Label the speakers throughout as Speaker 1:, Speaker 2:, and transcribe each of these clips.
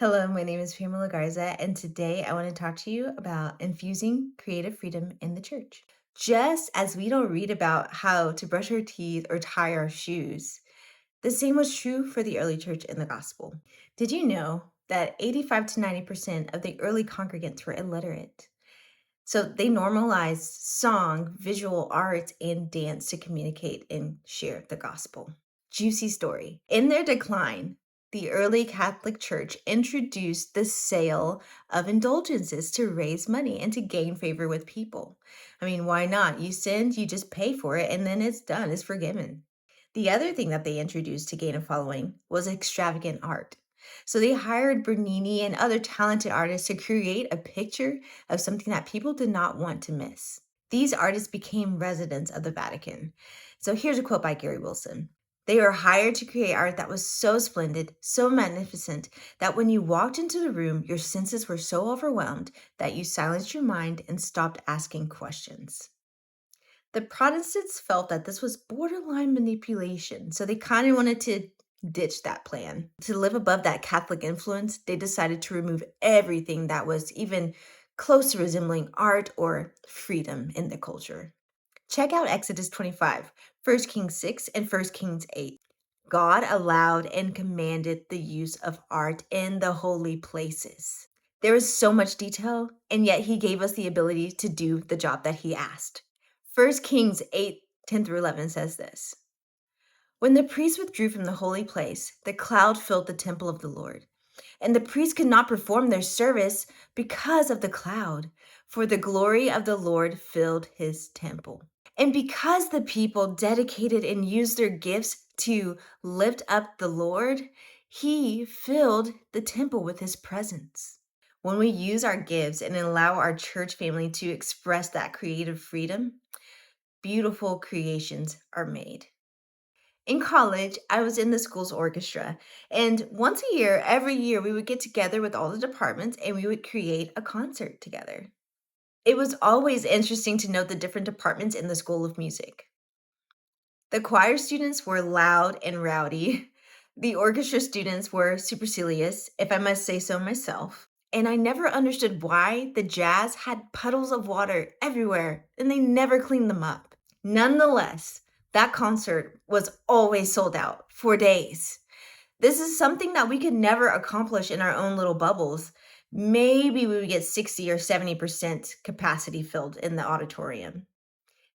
Speaker 1: Hello, my name is Pamela Garza, and today I want to talk to you about infusing creative freedom in the church. Just as we don't read about how to brush our teeth or tie our shoes, the same was true for the early church in the gospel. Did you know that 85 to 90% of the early congregants were illiterate? So they normalized song, visual arts, and dance to communicate and share the gospel. Juicy story. In their decline, the early Catholic Church introduced the sale of indulgences to raise money and to gain favor with people. I mean, why not? You sinned, you just pay for it, and then it's done, it's forgiven. The other thing that they introduced to gain a following was extravagant art. So they hired Bernini and other talented artists to create a picture of something that people did not want to miss. These artists became residents of the Vatican. So here's a quote by Gary Wilson. They were hired to create art that was so splendid, so magnificent, that when you walked into the room, your senses were so overwhelmed that you silenced your mind and stopped asking questions. The Protestants felt that this was borderline manipulation, so they kind of wanted to ditch that plan. To live above that Catholic influence, they decided to remove everything that was even close to resembling art or freedom in the culture. Check out Exodus 25, 1 Kings 6, and 1 Kings 8. God allowed and commanded the use of art in the holy places. There is so much detail, and yet he gave us the ability to do the job that he asked. 1 Kings 8, 10 through 11 says this. When the priests withdrew from the holy place, the cloud filled the temple of the Lord. And the priests could not perform their service because of the cloud, for the glory of the Lord filled his temple. And because the people dedicated and used their gifts to lift up the Lord, he filled the temple with his presence. When we use our gifts and allow our church family to express that creative freedom, beautiful creations are made. In college, I was in the school's orchestra, and once a year, every year, we would get together with all the departments and we would create a concert together. It was always interesting to note the different departments in the School of Music. The choir students were loud and rowdy. The orchestra students were supercilious, if I must say so myself. And I never understood why the jazz had puddles of water everywhere and they never cleaned them up. Nonetheless, that concert was always sold out for days. This is something that we could never accomplish in our own little bubbles. Maybe we would get 60 or 70% capacity filled in the auditorium.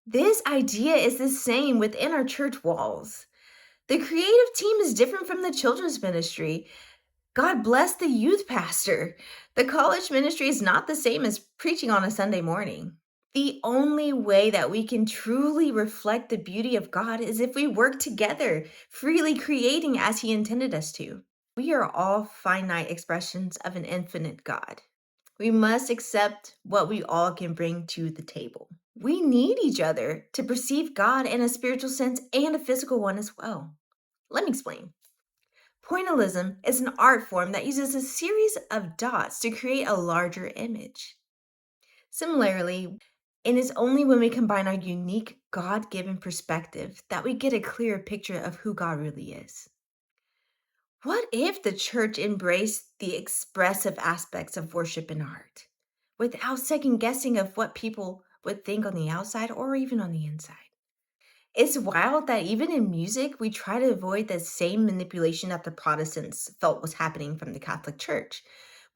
Speaker 1: This idea is the same within our church walls. The creative team is different from the children's ministry. God bless the youth pastor. The college ministry is not the same as preaching on a Sunday morning. The only way that we can truly reflect the beauty of God is if we work together, freely creating as He intended us to. We are all finite expressions of an infinite God. We must accept what we all can bring to the table. We need each other to perceive God in a spiritual sense and a physical one as well. Let me explain. Pointillism is an art form that uses a series of dots to create a larger image. Similarly, it is only when we combine our unique God given perspective that we get a clearer picture of who God really is. What if the church embraced the expressive aspects of worship and art without second guessing of what people would think on the outside or even on the inside? It's wild that even in music, we try to avoid the same manipulation that the Protestants felt was happening from the Catholic Church.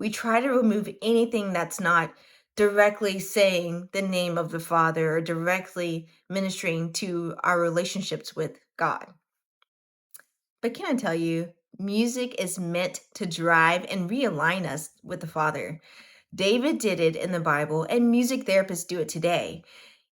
Speaker 1: We try to remove anything that's not directly saying the name of the Father or directly ministering to our relationships with God. But can I tell you, music is meant to drive and realign us with the Father. David did it in the Bible, and music therapists do it today.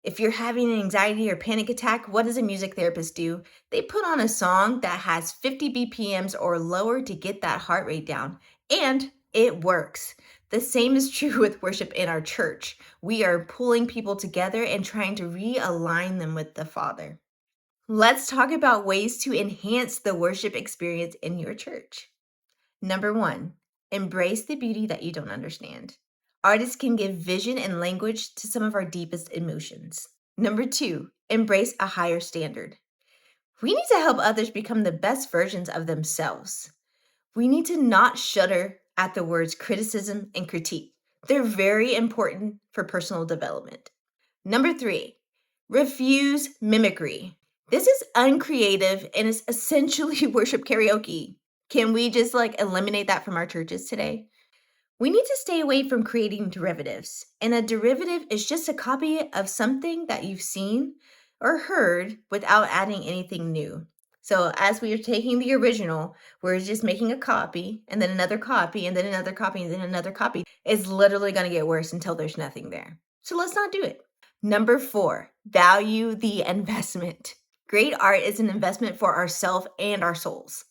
Speaker 1: If you're having an anxiety or panic attack, what does a music therapist do? They put on a song that has 50 BPMs or lower to get that heart rate down, and it works. The same is true with worship in our church. We are pulling people together and trying to realign them with the Father. Let's talk about ways to enhance the worship experience in your church. Number one, embrace the beauty that you don't understand. Artists can give vision and language to some of our deepest emotions. Number two, embrace a higher standard. We need to help others become the best versions of themselves. We need to not shudder at the words criticism and critique. They're very important for personal development. Number 3, refuse mimicry. This is uncreative and is essentially worship karaoke. Can we just eliminate that from our churches today? We need to stay away from creating derivatives. And a derivative is just a copy of something that you've seen or heard without adding anything new. So, as we are taking the original, we're just making a copy and then another copy and then another copy and then another copy. It's literally going to get worse until there's nothing there. So, let's not do it. Number 4, value the investment. Great art is an investment for ourselves and our souls.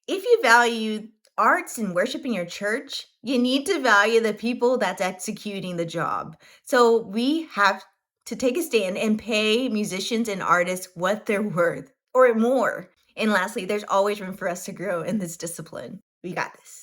Speaker 1: If you value arts and worship in your church, you need to value the people that's executing the job. So we have to take a stand and pay musicians and artists what they're worth or more. And lastly, there's always room for us to grow in this discipline. We got this.